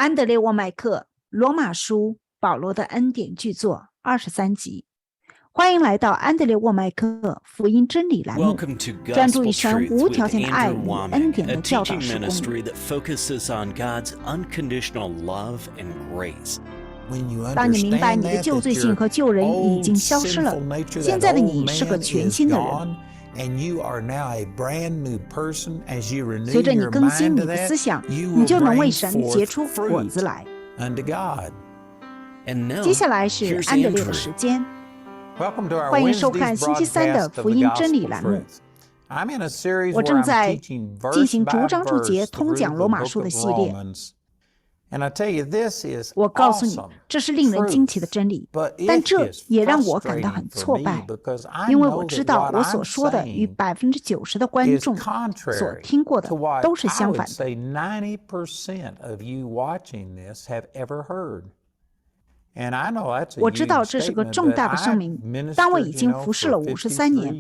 安德烈沃麦克，罗马书，保罗的恩典巨作23集。欢迎来到安德烈沃麦克福音真理栏目，专注于神无条件的爱与恩典的教导事工。当你明白你的旧罪性和旧人已经消失了，现在的你是个全新的人。随着你更新你的思想，你就能为神结出果子来。接下来是安德烈的时间，欢迎收看星期三的福音真理栏目。我正在进行逐章逐节通讲罗马书的系列。我告诉你，这是令人惊奇的真理，但这也让我感到很挫败，因为我知道我所说的与90%的观众所听过的都是相反的。我知道这是个重大的声明，但我已经服侍了53年。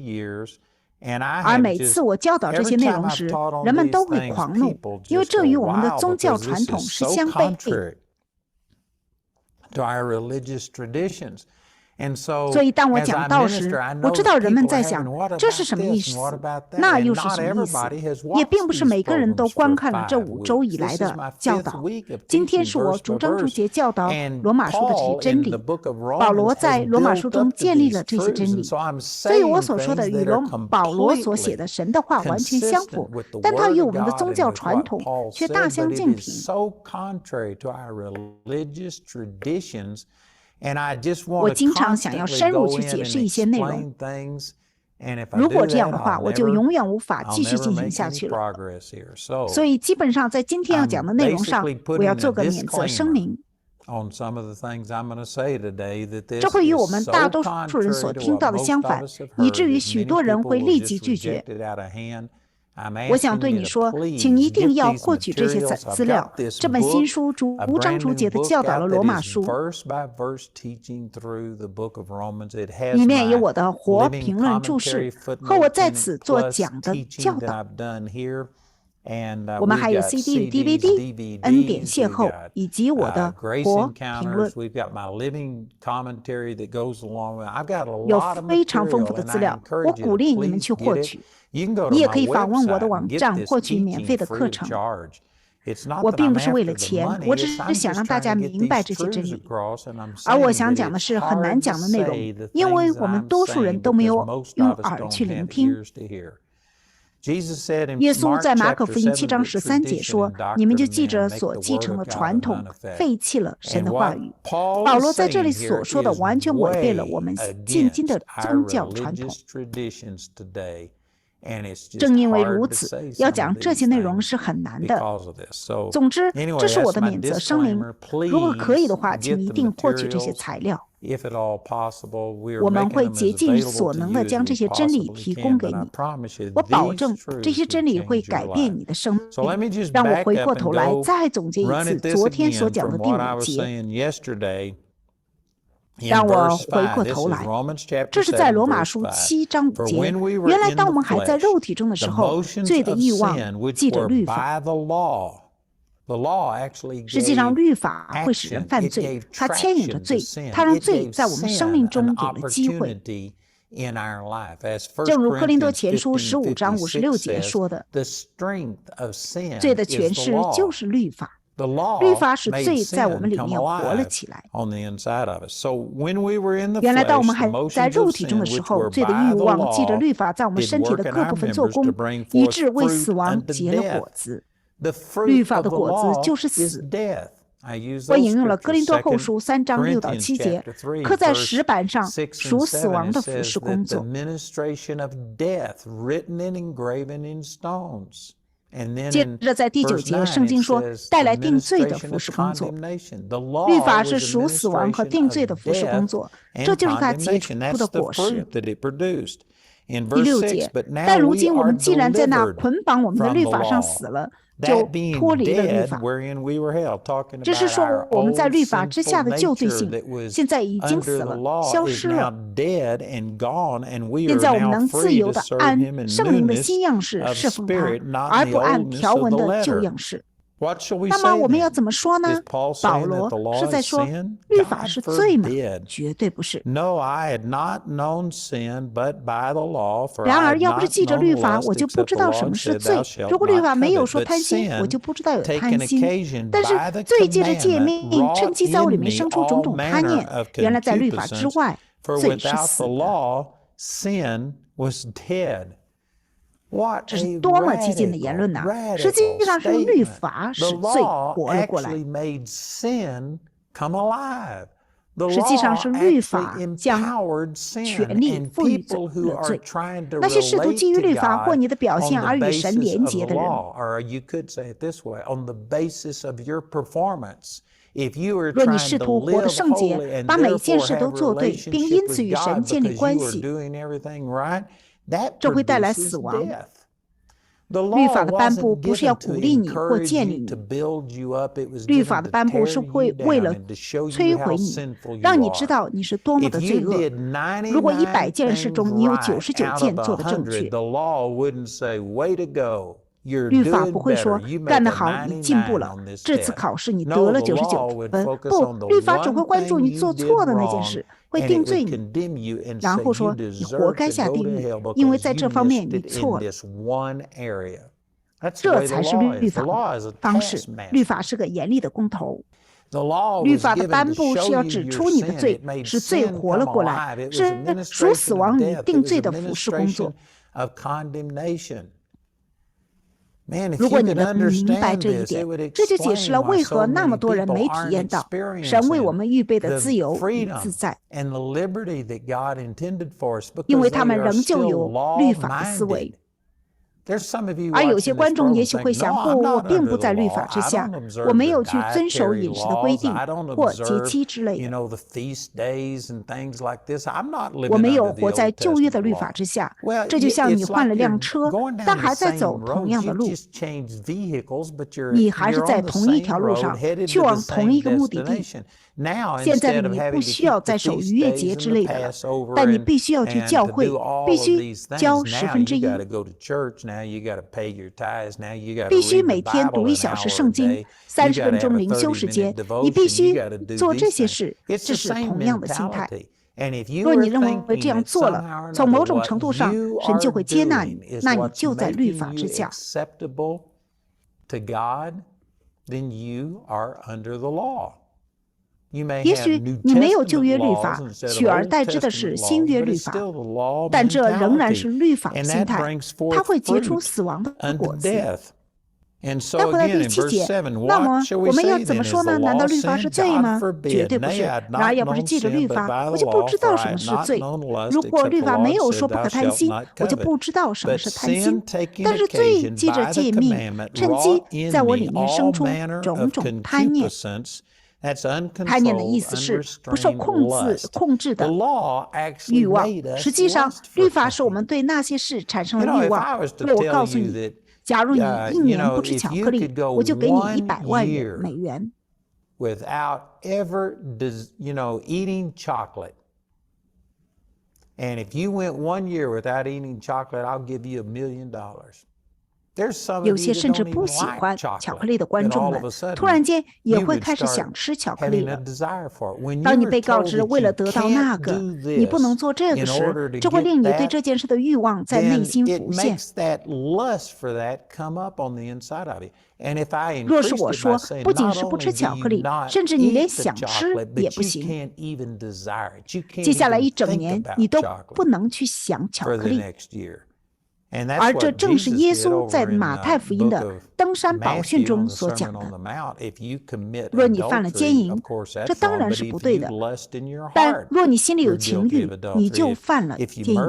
而每次我教导这些内容时，人们都会狂怒，因为这与我们的宗教传统是相悖的。所以当我讲道时，我知道人们在想，这是什么意思？那又是什么意思？也并不是每个人都观看了这5周以来的教导。今天是我逐章逐节教导罗马书的这些真理。保罗在罗马书中建立了这些真理，所以我所说的与保罗所写的神的话完全相符，但它与我们的宗教传统却大相径庭。我经常想要深入去解释一些内容，如果这样的话，我就永远无法继续进行下去了。所以基本上在今天要讲的内容上，我要做个免责声明。这会与我们大多数人所听到的相反，以至于许多人会立即拒绝。我想对你说，请一定要获取这些资料。这本新书逐章逐节地教导了罗马书，里面有我的活评论注释和我在此做讲的教导。我们还有 CD 与 DVD 恩典邂逅，以及我的活评论，有非常丰富的资料，我鼓励你们去获取。你也可以访问我的网站获取免费的课程。我并不是为了钱，我只是想让大家明白这些真理。而我想讲的是很难讲的内容，因为我们多数人都没有用耳去聆听。耶稣在马可福音7章13节说：“你们就记着所继承的传统，废弃了神的话语。”保罗在这里所说的完全违背了我们现今的宗教传统。正因为如此，要讲这些内容是很难的。总之，这是我的免责声明。如果可以的话，请一定获取这些材料。我们会竭尽所能地将这些真理提供给你。我保证，这些真理会改变你的生命。让我回过头来再总结一次昨天所讲的第5节。让我回过头来，这是在罗马书7章5节。原来当我们还在肉体中的时候，罪的欲望记着律法。实际上，律法会使人犯罪，它牵引着罪，它让罪在我们生命中有了机会。正如哥林多前书15章56节说的，罪的权势就是律法。律法使罪在我们里面活了起来。原来当我们还在肉体中的时候，罪的欲望记着律法在我们身体的各部分做工，以致为死亡结了果子。律法的果子就是死。我引用了哥林多后书3章6到7节，刻在石板上属死亡的服事工作。接着在第9节，圣经说带来定罪的服事工作。律法是属死亡和定罪的服事工作，这就是它结出的果实。第6节，但如今我们既然在那捆绑我们的律法上死了，就脱离了律法。这是说我们在律法之下的旧罪性现在已经死了，消失了。现在我们能自由地按圣灵的新样式侍奉他，而不按条文的旧样式。那么我们要怎么说呢？保罗是在说律法是罪吗？绝对不是。然而要不是记着律法，我就不知道什么是罪。如果律法没有说贪心，我就不知道有贪心。但是罪借着诫命，趁机在我里面生出种种贪念。原来在律法之外，罪是死的。这是多么激进的言论呐！实际上是律法使罪活了过来。实际上是律法将权力赋予了罪。那些试图基于律法或你的表现而与神连结的人，若你试图活得圣洁，把每件事都做对，并因此与神建立关系，这会带来死亡。律法的颁布不是要鼓励你或建立你，律法的颁布是为了摧毁你，让你知道你是多么的罪恶。如果100件事中你有99件做得正确，律法不会说干得好，你进步了，这次考试你得了99分。不，律法只会关注你做错的那件事，会定罪你，然后说你活该下地狱，因为在这方面你错了。这才是律法的方式。律法是个严厉的工头。律法的颁布是要指出你的罪，使罪活了过来，是属死亡与定罪的服侍工作。如果你能明白这一点，这就解释了为何那么多人没体验到神为我们预备的自由与自在，因为他们仍旧有律法的思维。而有些观众也许会想，不，我并不在律法之下，我没有去遵守饮食的规定或节期之类的，我没有活在旧约的律法之下。这就像你换了辆车，但还在走同样的路，你还是在同一条路上去往同一个目的地。现在你不需要再守逾越节之类的了，但你必须要去教会，必须交1/10，必须每天读1小时圣经，30分钟灵修时间，你必须做这些事。这是同样的心态。若你认为这样做了，从某种程度上神就会接纳你，那你就在律法之下。也许你没有旧约律法，取而代之的是新约律法，但这仍然是律法的心态，它会结出死亡的果子。再回到第7节，那么我们要怎么说呢？难道律法是罪吗？绝对不是。然而要不是记着律法，我就不知道什么是罪。如果律法没有说不可贪心，我就不知道什么是贪心。但是罪记着诫命，趁机在我里面生出种种贪念。贪念的意思是不受控制的欲望。实际上，律法使我们对那些事产生了欲望。若我告诉你，假如你1年不吃巧克力，我就给你100万美元。Without ever, eating chocolate. And if you went 1 year without eating chocolate, I'll give you $1 million.有些甚至不喜欢巧克力的观众们，突然间也会开始想吃巧克力了。当你被告知为了得到那个，你不能做这个时，这会令你对这件事的欲望在内心浮现。若是我说，不仅是不吃巧克力，甚至你连想吃也不行。接下来1整年，你都不能去想巧克力。而这正是耶稣在马太福音的登山宝训中所讲的。若你犯了奸淫，这当然是不对的，但若你心里有情欲，你就犯了奸淫。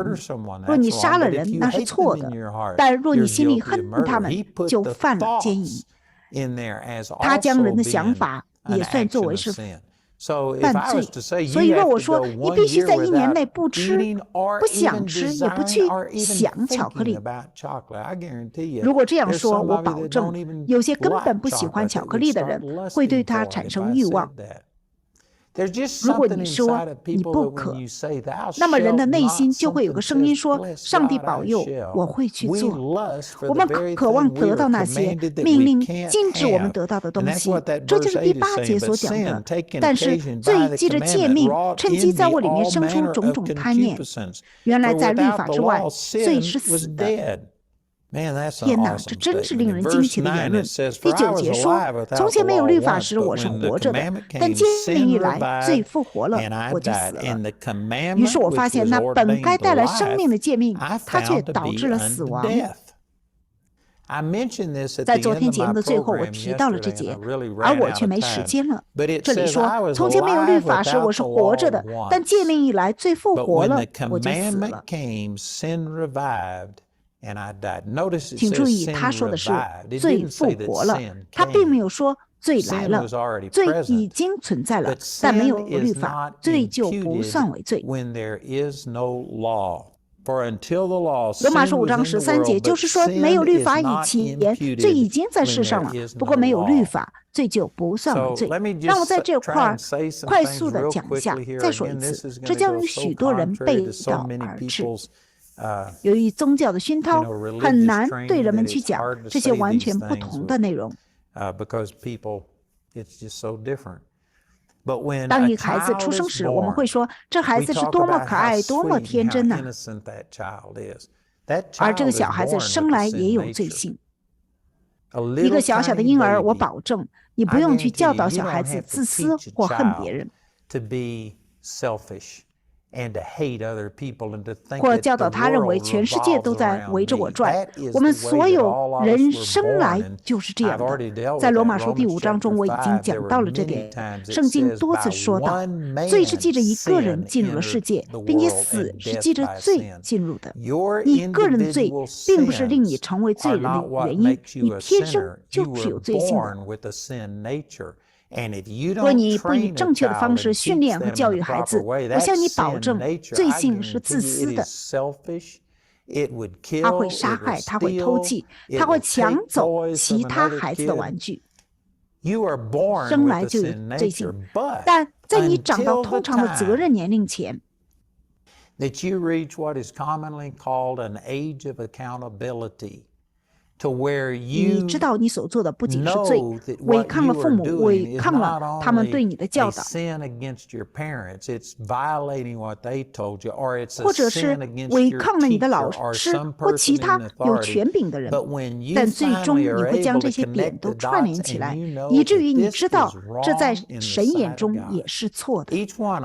若你杀了人，那是错的，但若你心里恨他们，就犯了奸淫。他将人的想法也算作为是犯罪。所以若我说你必须在1年内不吃、不想吃，也不去想巧克力，如果这样说，我保证有些根本不喜欢巧克力的人会对它产生欲望。如果你说你不可，那么人的内心就会有个声音说：上帝保佑，我会去做。我们渴望得到那些命令禁止我们得到的东西，这就是第8节所讲的。但是罪记着诫命，趁机在我里面生出种种贪念。原来在律法之外，罪是死的。天哪，这真是令人惊奇的言论。第9节说：从前没有律法时，我是活着的，但诫命一来，罪复活了，我就死了。于是我发现那本该带来生命的诫命，它却导致了死亡。在昨天节目的最后，我提到了这节，而我却没时间了。这里说：从前没有律法时，我是活着的，但诫命一来，罪复活了，我就死了。请注意，他说的是罪复活了，他并没有说罪来了。罪已经存在了，但没有律法，罪就不算为罪。罗马书5章13节就是说，没有律法以前，罪已经在世上了。不过没有律法，罪就不算为罪。让我在这块快速的讲一下，再说一次，这将与许多人背道而驰。由于宗教的熏陶，很难对人们去讲这些完全不同的内容。当一个孩子出生时，我们会说这孩子是多么可爱，多么天真呐！而这个小孩子生来也有罪性。一个小小的婴儿，我保证你不用去教导小孩子自私或恨别人，或教导他认为全世界都在围着我转。我们所有人生来就是这样的。在罗马书第5章中，我已经讲到了这点。圣经多次说到，罪是记着一个人进入了世界，并且死是记着罪进入的。你个人的罪并不是令你成为罪人的原因，你天生就是有罪性的。若你不以正确的方式训练和教育孩子，我向你保证，罪性是自私的。他会杀害，他会偷窃，他会抢走其他孩子的玩具。生来就有罪性，但在你长到通常的责任年龄前，你知道你所做的不仅是罪，违抗了父母，违抗了他们对你的教导，或者是违抗了你的老师或其他有权柄的人。但最终你会将这些点都串联起来，以至于你知道这在神眼中也是错的。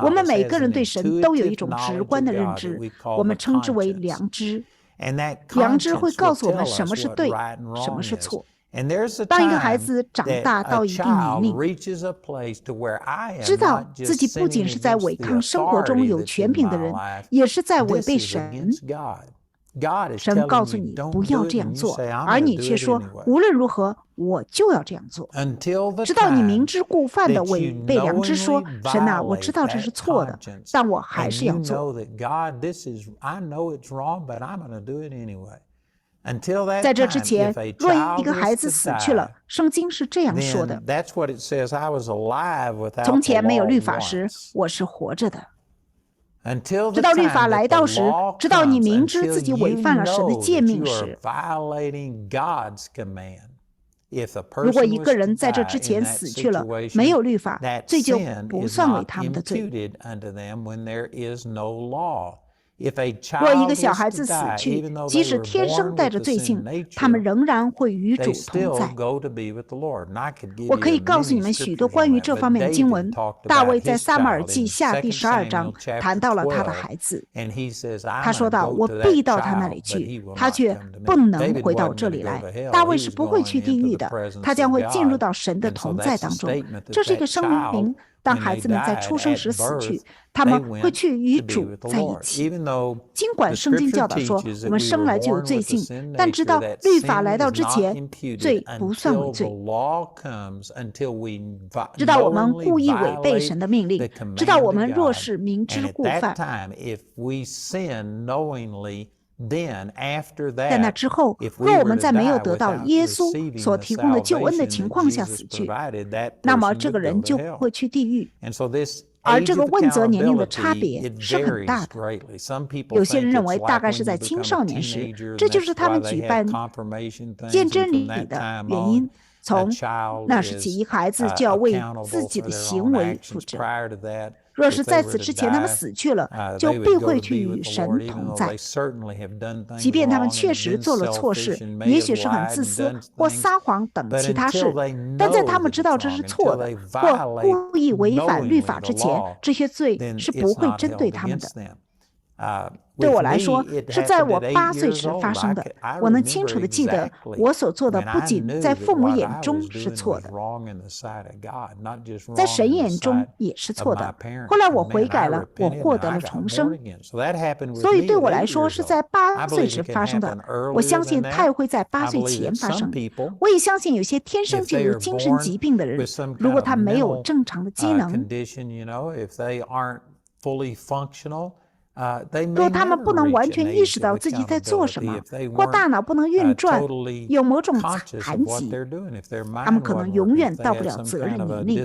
我们每个人对神都有一种直观的认知，我们称之为良知。良知会告诉我们什么是对，什么是错。当一个孩子长大到一定年龄，知道自己不仅是在违抗生活中有权柄的人，也是在违背神。神告诉你不要这样做，而你却说无论如何我就要这样做，直到你明知故犯的违背良知，说神啊，我知道这是错的，但我还是要做。在这之前，若一个孩子死去了，圣经是这样说的：从前没有律法时，我是活着的。直到律法来到时，直到你明知自己违犯了神的诫命时。如果一个人在这之前死去了，没有律法，罪就不算为他们的罪。若一个小孩子死去，即使天生带着罪性，他们仍然会与主同在。我可以告诉你们许多关于这方面的经文。大卫在撒母耳记下第12章谈到了他的孩子，他说道：我必到他那里去，他却不能回到这里来。大卫是不会去地狱的，他将会进入到神的同在当中。这是一个声明，当孩子们在出生时死去，他们会去与主在一起。尽管圣经教导说我们生来就有罪性，但直到律法来到之前，罪不算为罪。直到我们故意违背神的命令，直到我们若是明知故犯，在那之后，若我们在没有得到耶稣所提供的救恩的情况下死去，那么这个人就会去地狱。而这个问责年龄的差别是很大的。有些人认为大概是在青少年时，这就是他们举办见真理的原因。从那时起，一个孩子就要为自己的行为负责。若是在此之前他们死去了，就必会去与神同在。即便他们确实做了错事，也许是很自私或撒谎等其他事，但在他们知道这是错的或故意违反律法之前，这些罪是不会针对他们的。对我来说，是在我8岁时发生的。我能清楚地记得，我所做的不仅在父母眼中是错的，在神眼中也是错的。后来我悔改了，我获得了重生。所以对我来说，是在8岁时发生的。我相信它也会在8岁前发生。我也相信有些天生就有精神疾病的人，如果他没有正常的机能，若他们不能完全意识到自己在做什么，或大脑不能运转，有某种残疾，他们可能永远到不了责任年龄。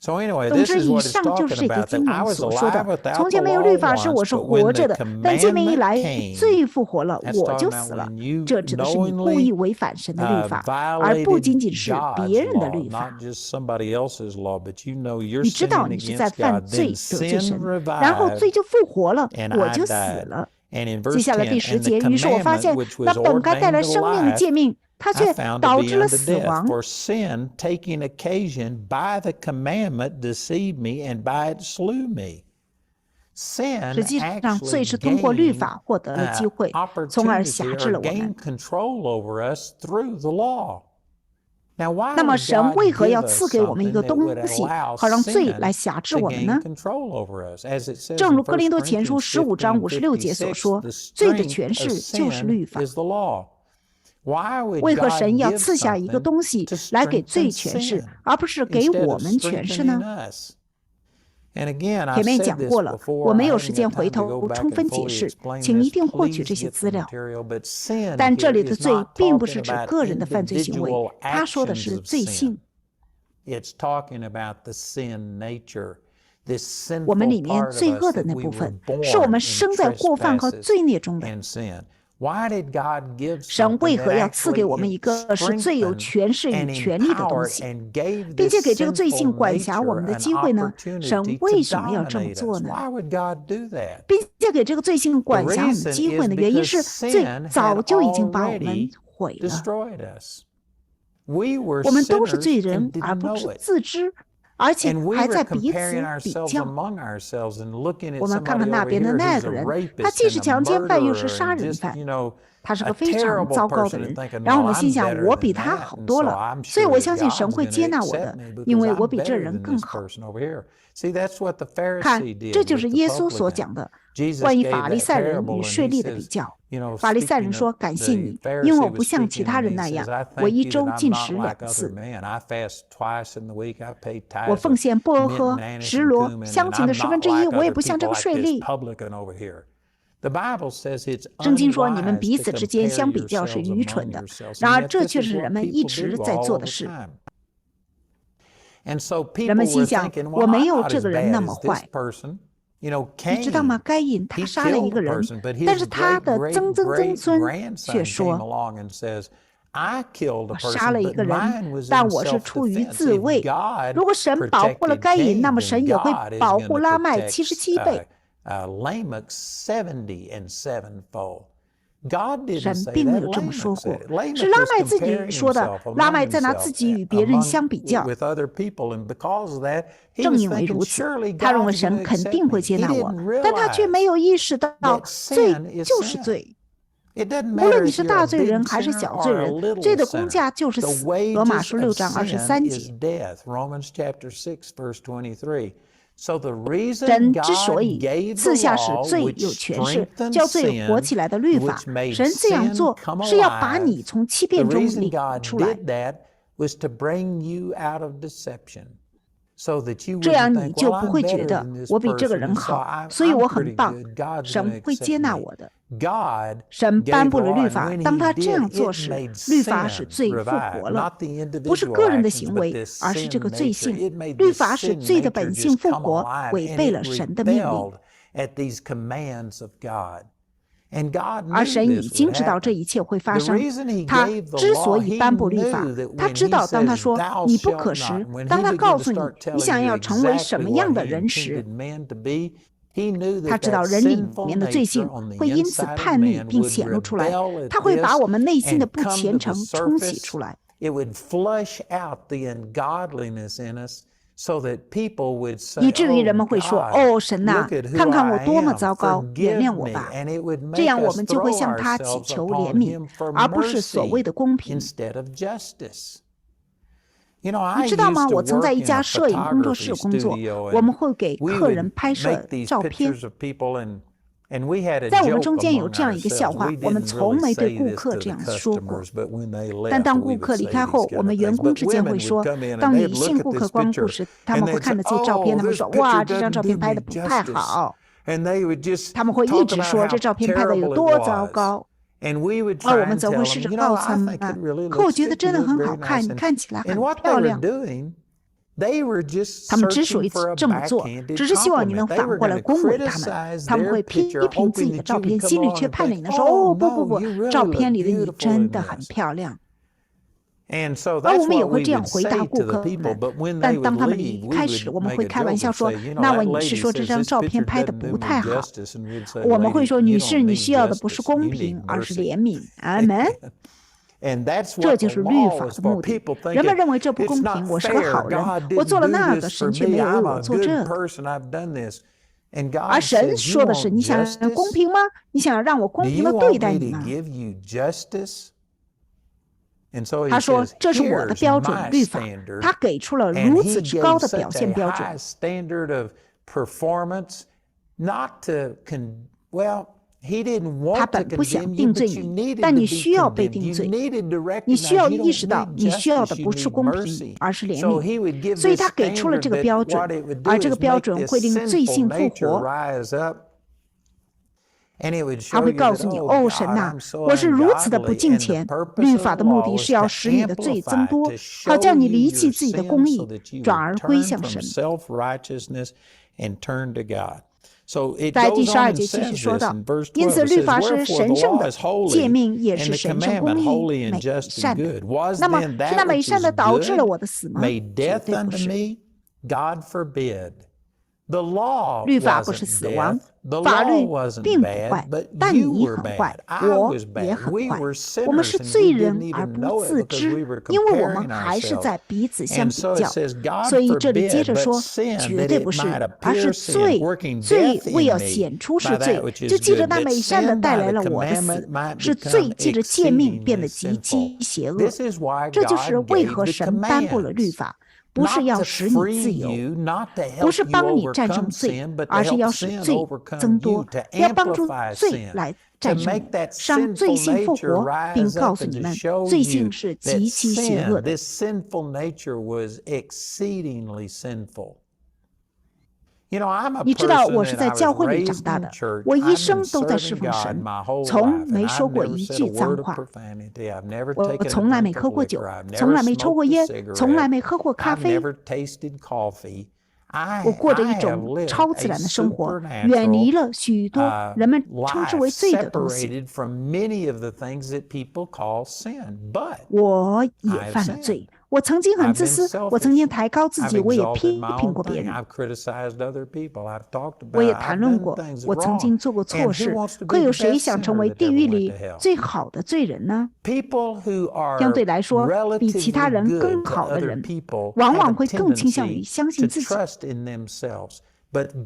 总之，以上就是这节经文所说的。从前没有律法时，我是活着的，但诫命一来，罪复活了，我就死了。这指的是你故意违反神的律法，而不仅仅是别人的律法。你知道你是在犯罪，得罪神，然后罪就复活了，我就死了。接下来第10节，于是我发现那本该带来生命的诫命，它却导致了死亡。实际上，罪是通过律法获得了机会，从而辖制了我们。那么，神为何要赐给我们一个东西，好让罪来辖制我们呢？正如哥林多前书15章56节所说，罪的权势就是律法。为何神要赐下一个东西来给罪权势，而不是给我们权势呢？前面讲过了，我没有时间回头充分解释，请一定获取这些资料。但这里的罪并不是指个人的犯罪行为，他说的是罪性。我们里面罪恶的那部分，是我们生在过犯和罪孽中的。神为何要赐给我们一个是最有权势与权力的东西，并且给这个罪性管辖我们的机会呢？神为什么要这么做呢？并且给这个罪性管辖我们的机会呢？原因是罪早就已经把我们毁了。我们都是罪人，而不是自知。而且还在彼此比较。我们看看那边的那个人，他既是强奸犯，又是杀人犯，他是个非常糟糕的人。然后我们心想，我比他好多了，所以我相信神会接纳我的，因为我比这人更好。看，这就是耶稣所讲的关于法利赛人与税吏的比较。法利赛人说：“感谢你，因为我不像其他人那样，我1周禁食2次，我奉献薄荷、石螺、香芹的1/10，我也不像这个税吏。”圣经说，你们彼此之间相比较是愚蠢的，然而这却是人们一直在做的事。人们心想，我没有这个人那么坏。你知道吗？该隐他杀了一个人，但是他的曾孙却说：“我杀了一个人，但我是出于自卫。如果神保护了该隐，那么神也会保护拉麦77倍。”神并没有这么说过，是拉麦自己说的。拉麦在拿自己与别人相比较。正因为如此，他认为神肯定会接纳我，但他却没有意识到罪就是罪。无论你是大罪人还是小罪人，罪的工价就是死。罗马书6章23节。神之所以赐下使罪有权势，叫罪活起来的律法，神这样做是要把你从欺骗中领出来。这样你就不会觉得我比这个人好，所以我很棒，神会接纳我的。神颁布了律法，当他这样做时，律法使罪复活了，不是个人的行为，而是这个罪性。律法使罪的本性复活，违背了神的命令。而神已经知道这一切会发生，他之所以颁布律法，他知道当他说你不可时，当他告诉你你想要成为什么样的人时，他知道人里面的罪性会因此叛逆并显露出来，他会把我们内心的不虔诚冲洗出来。以至于人们会说：“哦，神啊，看看我多么糟糕，原谅我吧。”这样我们就会向他祈求怜悯，而不是所谓的公平。你知道吗？我曾在一家摄影工作室工作，我们会给客人拍摄照片。在我们中间有这样一个笑话，我们从没对顾客这样说过。但当顾客离开后，我们员工之间会说，当女性顾客光顾时，他们会看着这些照片，他们说：“哇，这张照片拍得不太好。”他们会一直说这照片拍得有多糟糕。而我们则会试着告诉他们：“可我觉得真的很好看，你看起来很漂亮。”他们之所以这么做，只是希望你能反过来恭维他们。他们会批评自己的照片，心里却盼着你能说：“哦，不，照片里的你真的很漂亮。”而我们也会这样回答顾客们。但当他们离开时，我们会开玩笑说：“那位女士说这张照片拍得不太好。”我们会说：“女士，你需要的不是公平，而是怜悯。”阿门。这就是律法的目的。人们认为这不公平，我是个好人，我做了那个，神却没有为我做这个。而神说的是：“你想公平吗？你想让我公平地对待你吗？”他说：“这是我的标准律法。”他给出了如此之高的表现标准。他本不想定罪你，但你需要被定罪。你需要意识到，你需要的不是公平，而是怜悯。所以他给出了这个标准，而这个标准会令罪性复活。他会告诉你：“哦，神啊，我是如此的不敬虔。律法的目的是要使你的罪增多，好叫你离弃自己的公义，转而归向神。”在第12节继续说道：“因此律法是神圣的，诫命也是神圣公义美善的。那么是那美善的导致了我的死吗？绝对不是。律法不是死亡，法律并不坏，但你很坏，我也很坏。我们是罪人而不自知，因为我们还是在彼此相比较。所以这里接着说，绝对不是，而是罪。罪为要显出是罪，就记着那美善的带来了我的死，是罪记着诫命变得极其邪恶。这就是为何神颁布了律法。不是要使你自由，不是帮你战胜罪，而是要使罪增多，要帮助罪来战胜你，让罪性复活，并告诉你们，罪性是极其邪恶的。你知道我是在教会里长大的，我一生都在侍奉神，从没说过一句脏话。我从来没喝过酒，从来没抽过烟，从来没喝过咖啡。我过着一种超自然的生活，远离了许多人们称之为罪的东西。我也犯了罪。我曾经很自私，我曾经抬高自己，我也批评过别人，我也谈论过，我曾经做过错事。可有谁想成为地狱里最好的罪人呢？相对来说，比其他人更好的人，往往会更倾向于相信自己。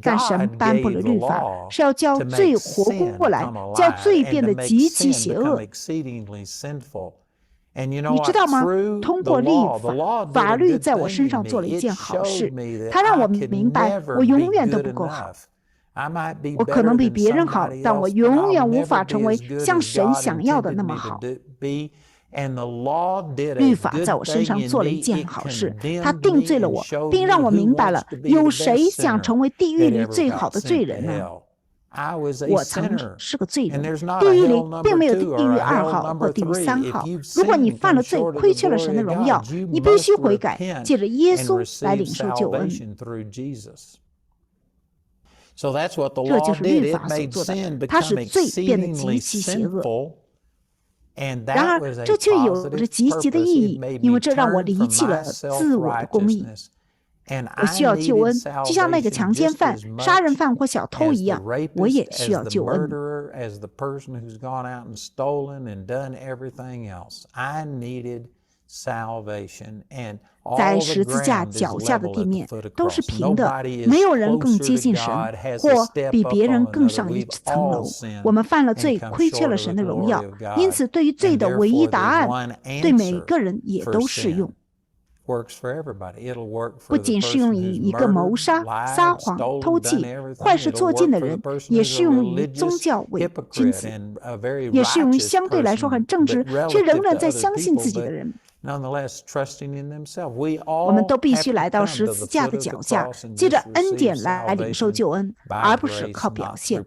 但神颁布了律法，是要叫罪活过来，叫罪变得极其邪恶。你知道吗？通过立法，法律在我身上做了一件好事，它让我明白我永远都不够好。我可能比别人好，但我永远无法成为像神想要的那么好。律法在我身上做了一件好事，它定罪了我，并让我明白了有谁想成为地狱里最好的罪人呢？我曾是个罪人，地狱里并没有地狱2号或地狱3号。如果你犯了罪，亏缺了神的荣耀，你必须悔改，借着耶稣来领受救恩。这就是律法所做的，它使罪变得极其邪恶。然而，这却有着积极的意义，因为这让我离弃了自我的公义。我需要救恩，就像那个强奸犯、杀人犯或小偷一样，我也需要救恩。在十字架脚下的地面都是平的，没有人更接近神，或比别人更上一层楼。我们犯了罪，亏缺了神的荣耀，因此对于罪的唯一答案，对每个人也都适用。不仅适用于一个谋杀、撒谎、偷窃、坏事做尽的人，也适用于宗教伪君子，也适用于相对来说很正直却仍然在相信自己的人。我们都必须来到十字架的脚下，借着恩典来领受救恩，而不是靠表现。